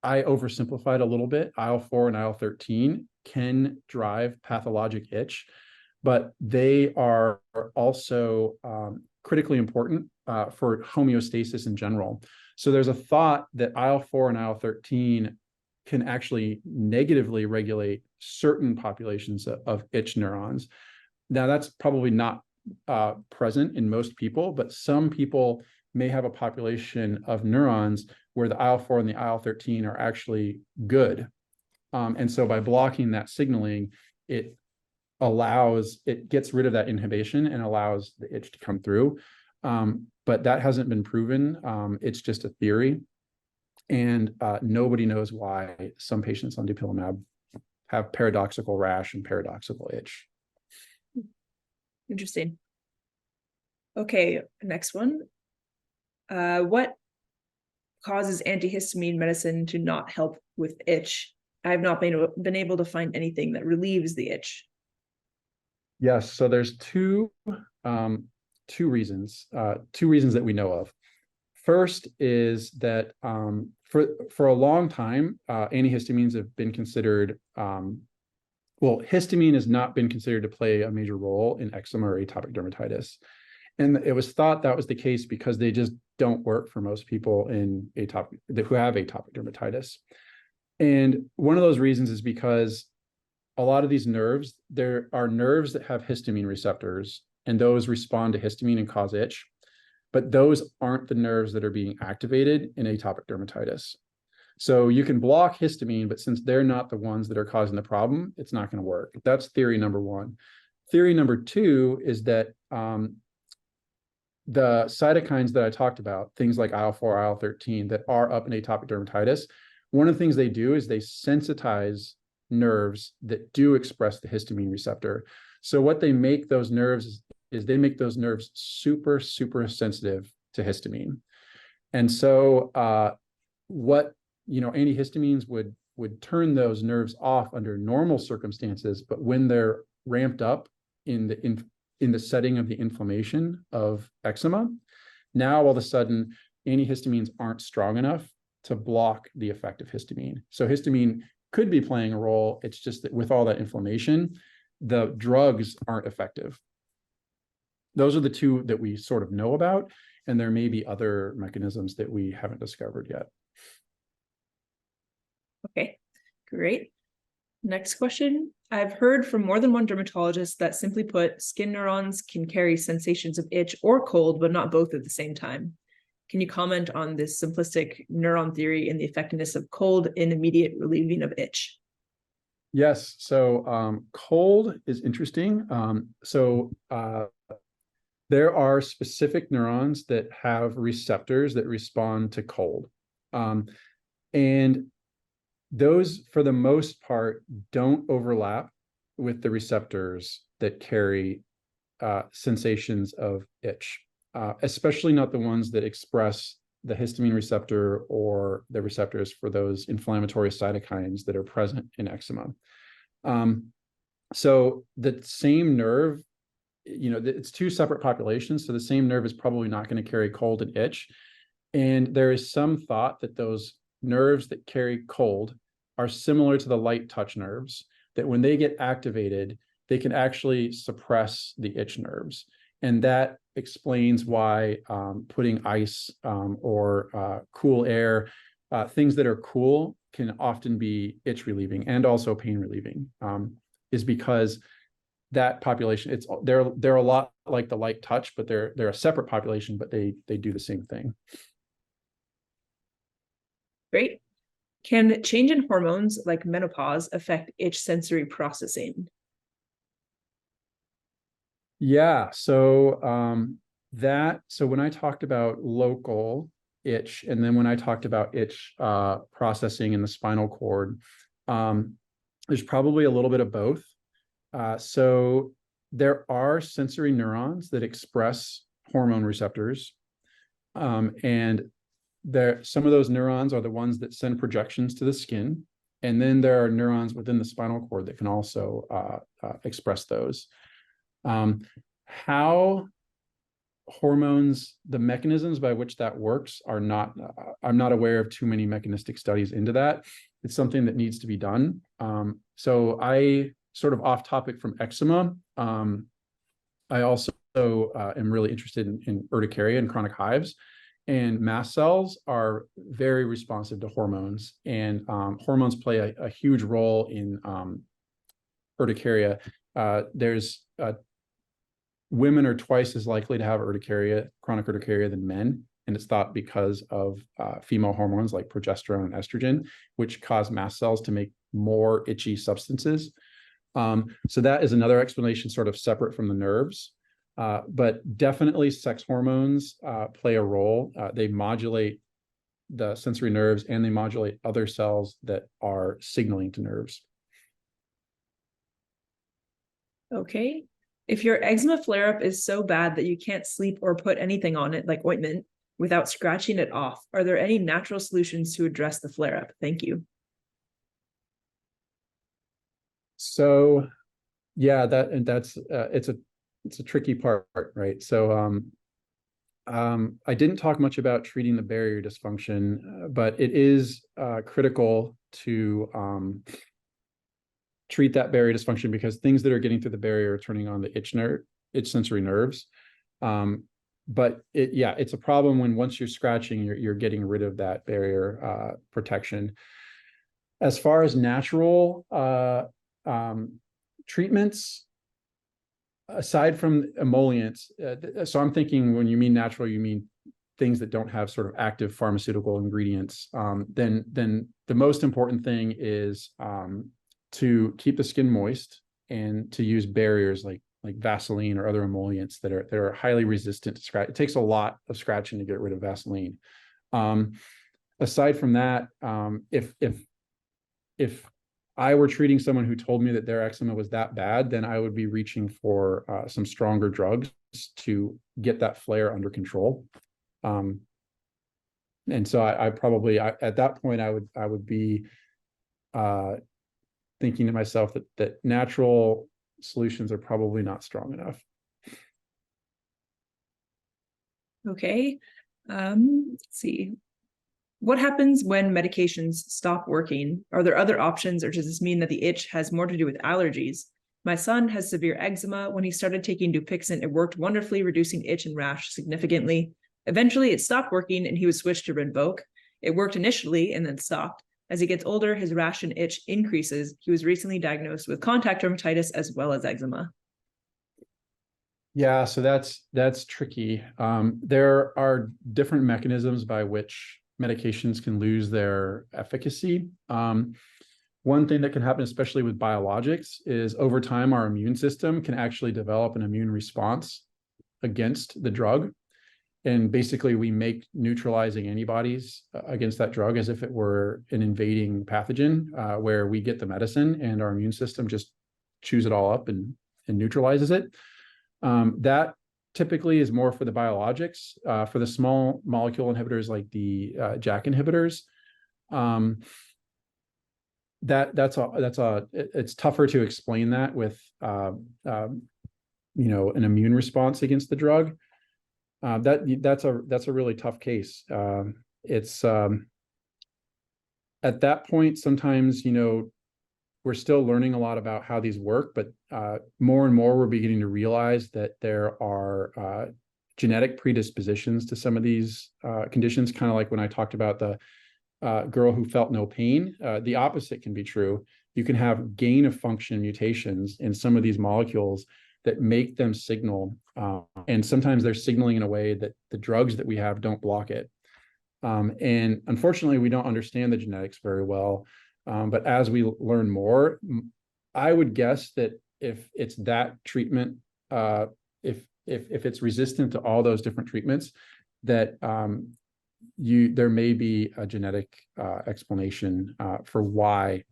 oversimplified a little bit. IL-4 and IL-13 can drive pathologic itch, but they are also critically important for homeostasis in general. So there's a thought that IL-4 and IL-13 can actually negatively regulate certain populations of itch neurons. Now, that's probably not present in most people, but some people may have a population of neurons where the IL-4 and the IL-13 are actually good. And so by blocking that signaling, it gets rid of that inhibition and allows the itch to come through. But that hasn't been proven. It's just a theory. And nobody knows why some patients on dupilumab have paradoxical rash and paradoxical itch. Interesting. Okay, next one. What causes antihistamine medicine to not help with itch? I have not been able to find anything that relieves the itch. Yes, so there's two reasons that we know of. First is that for a long time, antihistamines have been considered, histamine has not been considered to play a major role in eczema or atopic dermatitis. And it was thought that was the case because they just don't work for most people who have atopic dermatitis. And one of those reasons is because a lot of these nerves, there are nerves that have histamine receptors, and those respond to histamine and cause itch. But those aren't the nerves that are being activated in atopic dermatitis. So you can block histamine, but since they're not the ones that are causing the problem, it's not going to work. That's theory number one. Theory number two is that the cytokines that I talked about, things like IL-4, IL-13 that are up in atopic dermatitis, one of the things they do is they sensitize nerves that do express the histamine receptor. So what they make those nerves is they make those nerves super, super sensitive to histamine. And so antihistamines would turn those nerves off under normal circumstances, but when they're ramped up in the setting of the inflammation of eczema, now all of a sudden antihistamines aren't strong enough to block the effect of histamine. So histamine could be playing a role. It's just that with all that inflammation, the drugs aren't effective. Those are the two that we sort of know about, and there may be other mechanisms that we haven't discovered yet. Okay, great. Next question. I've heard from more than one dermatologist that, simply put, skin neurons can carry sensations of itch or cold, but not both at the same time. Can you comment on this simplistic neuron theory and the effectiveness of cold in immediate relieving of itch? Yes, so cold is interesting. There are specific neurons that have receptors that respond to cold. And those, for the most part, don't overlap with the receptors that carry sensations of itch, especially not the ones that express the histamine receptor or the receptors for those inflammatory cytokines that are present in eczema. So the same nerve, it's two separate populations, so the same nerve is probably not going to carry cold and itch. And there is some thought that those nerves that carry cold are similar to the light touch nerves, that when they get activated, they can actually suppress the itch nerves. And that explains why putting ice or cool air, things that are cool, can often be itch relieving and also pain relieving, is because that population, they're a lot like the light touch, but they're a separate population, but they do the same thing. Great. Can change in hormones like menopause affect itch sensory processing? Yeah, so when I talked about local itch, and then when I talked about itch processing in the spinal cord, there's probably a little bit of both. So there are sensory neurons that express hormone receptors, and some of those neurons are the ones that send projections to the skin, and then there are neurons within the spinal cord that can also express those. How hormones, the mechanisms by which that works I'm not aware of too many mechanistic studies into that. It's something that needs to be done. So I sort of off topic from eczema. I also am really interested in urticaria and chronic hives, and mast cells are very responsive to hormones, and hormones play a huge role in urticaria. Women are twice as likely to have urticaria, chronic urticaria, than men. And it's thought because of female hormones like progesterone and estrogen, which cause mast cells to make more itchy substances. So that is another explanation sort of separate from the nerves. But definitely sex hormones play a role. They modulate the sensory nerves and they modulate other cells that are signaling to nerves. Okay. If your eczema flare-up is so bad that you can't sleep or put anything on it, like ointment, without scratching it off, are there any natural solutions to address the flare-up? Thank you. So, yeah, that's it's a tricky part, right? So, I didn't talk much about treating the barrier dysfunction, but it is critical to treat that barrier dysfunction because things that are getting through the barrier are turning on the itch sensory nerves. But it's a problem when once you're scratching, you're getting rid of that barrier protection. As far as natural treatments, aside from emollients, so I'm thinking when you mean natural, you mean things that don't have sort of active pharmaceutical ingredients. Then the most important thing is to keep the skin moist and to use barriers like Vaseline or other emollients that are highly resistant to scratch. It takes a lot of scratching to get rid of Vaseline. Aside from that, if I were treating someone who told me that their eczema was that bad, then I would be reaching for some stronger drugs to get that flare under control. And so I probably at that point I would be thinking to myself that natural solutions are probably not strong enough. Okay. Let's see. What happens when medications stop working? Are there other options, or does this mean that the itch has more to do with allergies? My son has severe eczema. When he started taking Dupixent, it worked wonderfully, reducing itch and rash significantly. Eventually, it stopped working and he was switched to Rinvoq. It worked initially and then stopped. As he gets older, his rash and itch increases. He was recently diagnosed with contact dermatitis as well as eczema. Yeah, so that's tricky. There are different mechanisms by which medications can lose their efficacy. One thing that can happen, especially with biologics, is over time our immune system can actually develop an immune response against the drug. And basically we make neutralizing antibodies against that drug as if it were an invading pathogen, where we get the medicine and our immune system just chews it all up and neutralizes it. That typically is more for the biologics. For the small molecule inhibitors like the JAK inhibitors, it's tougher to explain that with an immune response against the drug. That's a really tough case. It's at that point sometimes we're still learning a lot about how these work, but more and more we're beginning to realize that there are genetic predispositions to some of these conditions, kind of like when I talked about the girl who felt no pain. The opposite can be true. You can have gain of function mutations in some of these molecules that make them signal, and sometimes they're signaling in a way that the drugs that we have don't block it. And unfortunately, we don't understand the genetics very well. But as we learn more, I would guess that if it's that treatment, if it's resistant to all those different treatments, that there may be a genetic explanation for why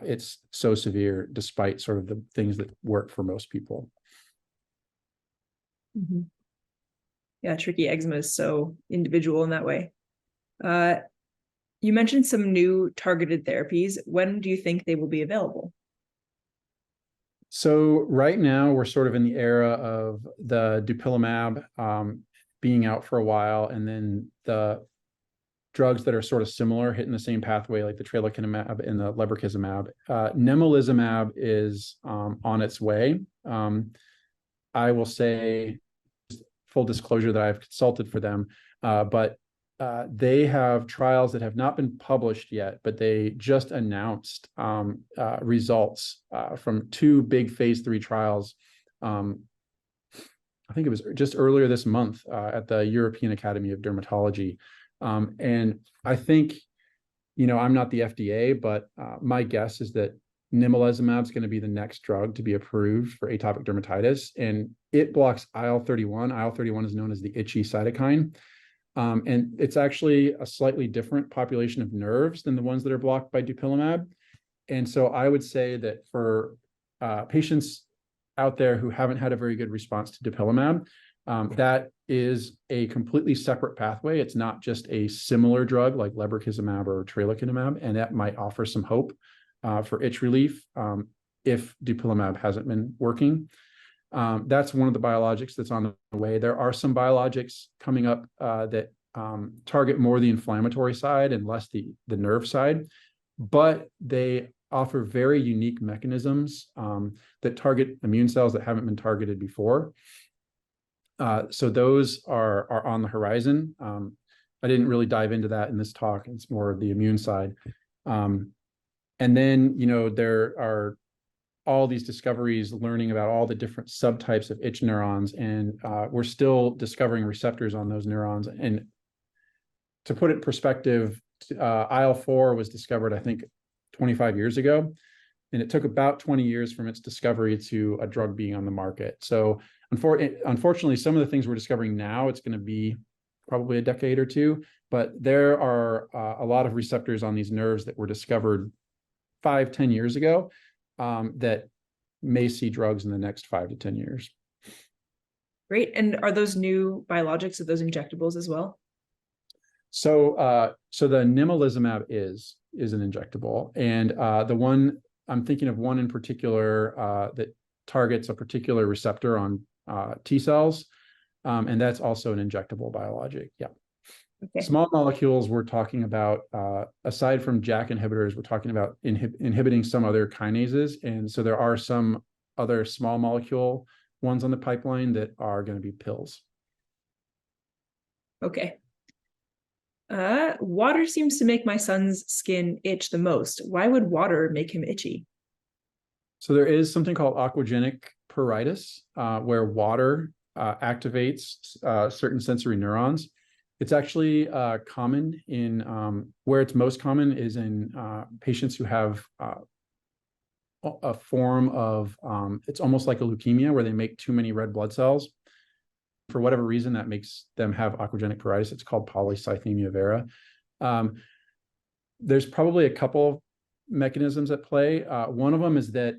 it's so severe, despite sort of the things that work for most people. Mm-hmm. Yeah, tricky. Eczema is so individual in that way. You mentioned some new targeted therapies. When do you think they will be available? So right now we're sort of in the era of the dupilumab being out for a while, and then the drugs that are sort of similar, hitting the same pathway, like the tralokinumab and the lebrikizumab. Nemolizumab is on its way. I will say, full disclosure, that I've consulted for them, but they have trials that have not been published yet, but they just announced results from 2 big phase 3 trials I think it was just earlier this month at the European Academy of Dermatology. And I think, I'm not the FDA, but my guess is that nemolizumab is going to be the next drug to be approved for atopic dermatitis, and it blocks IL-31. IL-31 is known as the itchy cytokine, and it's actually a slightly different population of nerves than the ones that are blocked by dupilumab. And so I would say that for patients out there who haven't had a very good response to dupilumab, that is a completely separate pathway. It's not just a similar drug like lebrikizumab or tralokinumab, and that might offer some hope for itch relief if dupilumab hasn't been working. That's one of the biologics that's on the way. There are some biologics coming up that target more the inflammatory side and less the nerve side, but they offer very unique mechanisms that target immune cells that haven't been targeted before. So those are on the horizon. I didn't really dive into that in this talk. It's more of the immune side. And then, there are all these discoveries learning about all the different subtypes of itch neurons, and we're still discovering receptors on those neurons. And to put it in perspective, IL-4 was discovered, I think, 25 years ago, and it took about 20 years from its discovery to a drug being on the market. So unfortunately, some of the things we're discovering now, it's going to be probably a decade or two, but there are a lot of receptors on these nerves that were discovered 5-10 years ago that may see drugs in the next 5 to 10 years. Great. And are those new biologics, are those injectables as well? So the nemolizumab is an injectable, and the one I'm thinking of, one in particular that targets a particular receptor on T cells, and that's also an injectable biologic. Yeah. Okay. Small molecules we're talking about, aside from JAK inhibitors, we're talking about inhibiting some other kinases, and so there are some other small molecule ones on the pipeline that are going to be pills. Okay. Water seems to make my son's skin itch the most. Why would water make him itchy? So there is something called aquagenic pruritus, where water activates certain sensory neurons. It's actually common in, where it's most common is in patients who have a form of, it's almost like a leukemia where they make too many red blood cells. For whatever reason, that makes them have aquagenic pruritus. It's called polycythemia vera. There's probably a couple mechanisms at play. One of them is that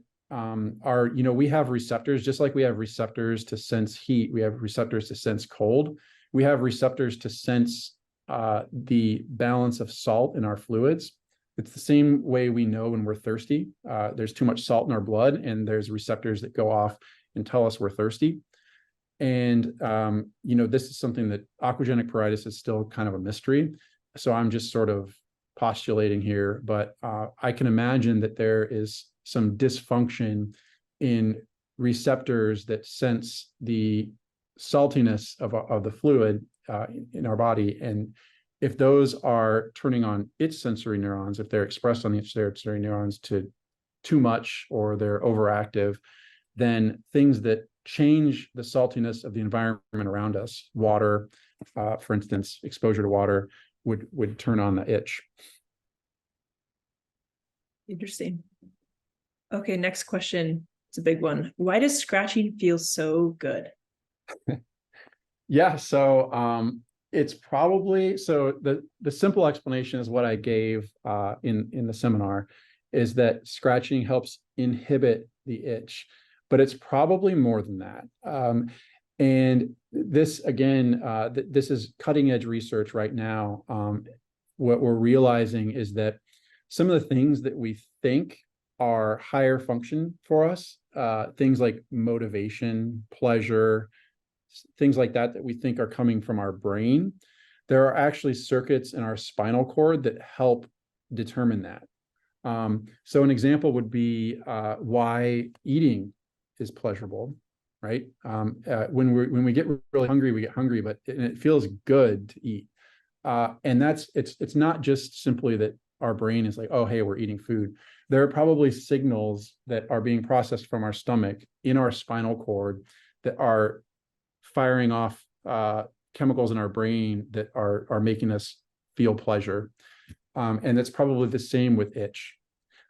we have receptors, just like we have receptors to sense heat, we have receptors to sense cold. We have receptors to sense the balance of salt in our fluids. It's the same way we know when we're thirsty. There's too much salt in our blood, and there's receptors that go off and tell us we're thirsty. And, this is something that aquagenic pruritus is still kind of a mystery. So I'm just sort of postulating here, but I can imagine that there is some dysfunction in receptors that sense the saltiness of the fluid in our body. And if those are turning on itch sensory neurons, if they're expressed on the itch sensory neurons to too much, or they're overactive, then things that change the saltiness of the environment around us, water, for instance, exposure to water, would turn on the itch. Interesting. Okay, next question. It's a big one. Why does scratching feel so good? Yeah, so it's probably, so the simple explanation is what I gave in the seminar, is that scratching helps inhibit the itch, but it's probably more than that. And this, again, this is cutting edge research right now. What we're realizing is that some of the things that we think are higher function for us, things like motivation, pleasure, things like that we think are coming from our brain, there are actually circuits in our spinal cord that help determine that. So an example would be why eating is pleasurable, right? When we get really hungry, we get hungry, but it feels good to eat. And it's not just simply that our brain is like, oh, hey, we're eating food. There are probably signals that are being processed from our stomach in our spinal cord that are firing off chemicals in our brain that are making us feel pleasure. And that's probably the same with itch,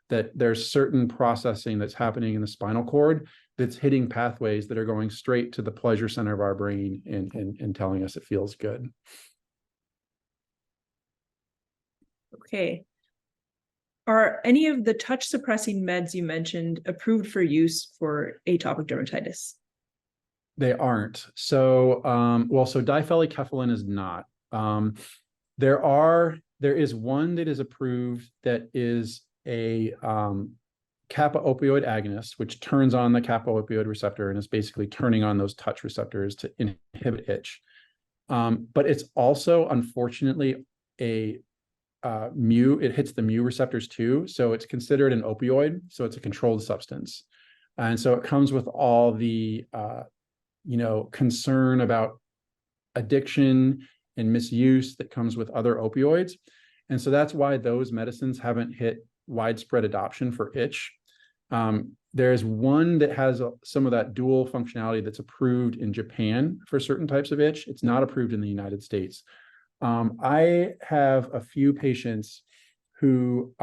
that there's certain processing that's happening in the spinal cord that's hitting pathways that are going straight to the pleasure center of our brain and telling us it feels good. Okay. Are any of the touch suppressing meds you mentioned approved for use for atopic dermatitis? They aren't. So, so diphenhydramine is not. There is one that is approved that is a kappa opioid agonist, which turns on the kappa opioid receptor and is basically turning on those touch receptors to inhibit itch. But it's also, unfortunately, a it hits the mu receptors too. So it's considered an opioid. So it's a controlled substance. And so it comes with all the, concern about addiction and misuse that comes with other opioids. And so that's why those medicines haven't hit widespread adoption for itch. There's one that has some of that dual functionality that's approved in Japan for certain types of itch. It's not approved in the United States. I have a few patients who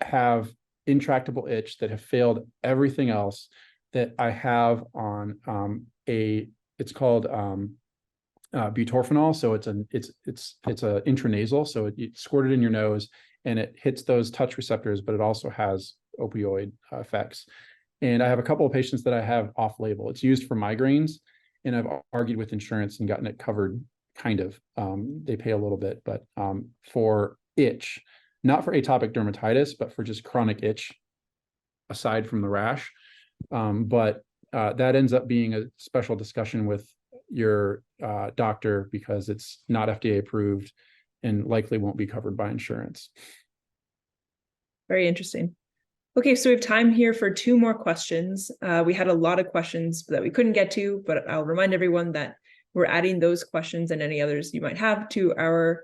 have intractable itch that have failed everything else that I have on it's called butorphanol. So it's a intranasal. So it's squirted in your nose and it hits those touch receptors, but it also has opioid effects. And I have a couple of patients that I have off label. It's used for migraines, and I've argued with insurance and gotten it covered. Kind of, they pay a little bit, but for itch, not for atopic dermatitis, but for just chronic itch, aside from the rash. But that ends up being a special discussion with your doctor because it's not FDA approved and likely won't be covered by insurance. Very interesting. Okay, so we have time here for 2 more questions. We had a lot of questions that we couldn't get to, but I'll remind everyone that we're adding those questions and any others you might have to our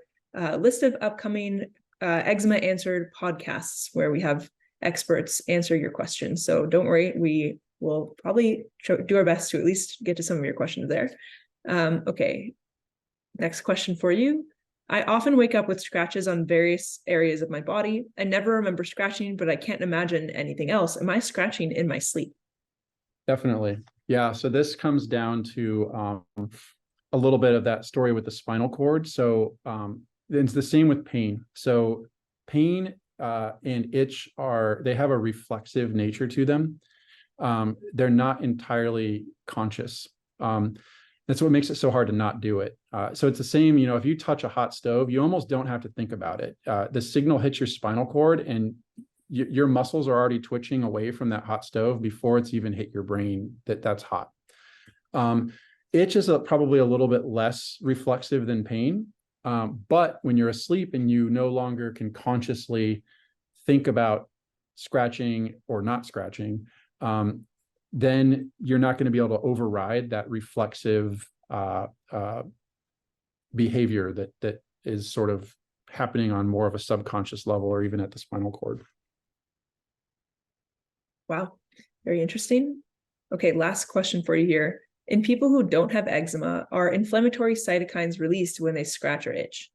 list of upcoming Eczema Answered podcasts, where we have experts answer your questions. So don't worry, we will probably do our best to at least get to some of your questions there. Okay, next question for you. I often wake up with scratches on various areas of my body. I never remember scratching, but I can't imagine anything else. Am I scratching in my sleep? Definitely. Yeah. So this comes down to a little bit of that story with the spinal cord. So it's the same with pain. So pain and itch they have a reflexive nature to them. They're not entirely conscious. That's what makes it so hard to not do it. So it's the same, if you touch a hot stove, you almost don't have to think about it. The signal hits your spinal cord and your muscles are already twitching away from that hot stove before it's even hit your brain that's hot. Itch is probably a little bit less reflexive than pain. But when you're asleep and you no longer can consciously think about scratching or not scratching, then you're not going to be able to override that reflexive behavior that is sort of happening on more of a subconscious level or even at the spinal cord. Wow, very interesting. Okay, last question for you here. In people who don't have eczema, are inflammatory cytokines released when they scratch or itch?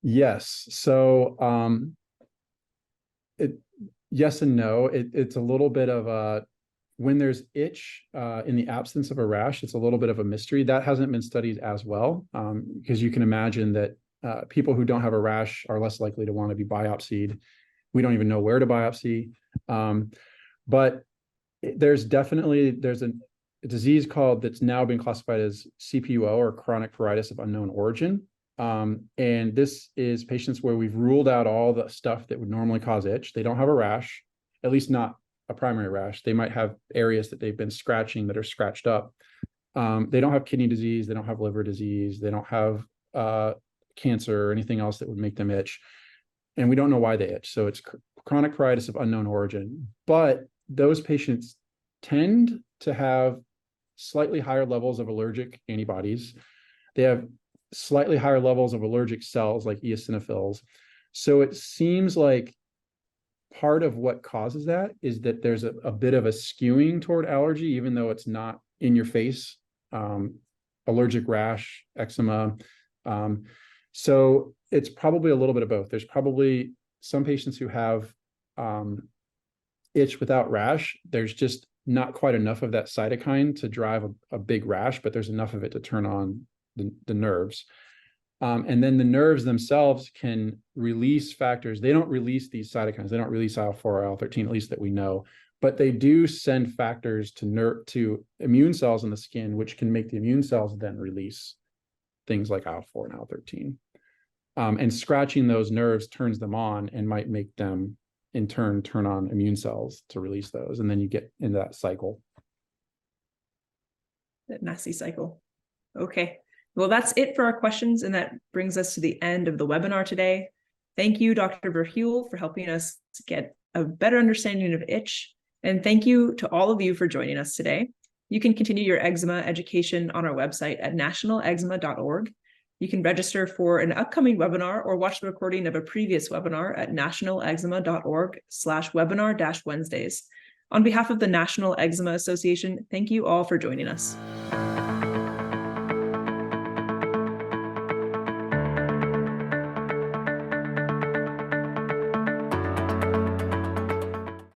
Yes. So yes and no. It's a little bit of a, when there's itch in the absence of a rash, it's a little bit of a mystery. That hasn't been studied as well, because you can imagine that people who don't have a rash are less likely to want to be biopsied. We don't even know where to biopsy. But there's a disease that's now been classified as CPUO, or chronic pruritus of unknown origin. And this is patients where we've ruled out all the stuff that would normally cause itch. They don't have a rash, at least not a primary rash. They might have areas that they've been scratching that are scratched up. They don't have kidney disease. They don't have liver disease. They don't have cancer or anything else that would make them itch. And we don't know why they itch. So it's chronic pruritus of unknown origin. But those patients tend to have slightly higher levels of allergic antibodies. They have slightly higher levels of allergic cells like eosinophils. So it seems like part of what causes that is that there's a bit of a skewing toward allergy, even though it's not in your face, allergic rash, eczema. So it's probably a little bit of both. There's probably some patients who have itch without rash. There's just not quite enough of that cytokine to drive a big rash, but there's enough of it to turn on the nerves. And then the nerves themselves can release factors. They don't release these cytokines. They don't release IL-4 or IL-13, at least that we know, but they do send factors to immune cells in the skin, which can make the immune cells then release things like IL-4 and IL-13. And scratching those nerves turns them on and might make them in turn turn on immune cells to release those. And then you get into that cycle. That nasty cycle. Okay. Well, that's it for our questions, and that brings us to the end of the webinar today. Thank you, Dr. Heul, for helping us get a better understanding of itch, and thank you to all of you for joining us today. You can continue your eczema education on our website at nationaleczema.org. You can register for an upcoming webinar or watch the recording of a previous webinar at nationaleczema.org/webinar-Wednesdays. On behalf of the National Eczema Association, thank you all for joining us.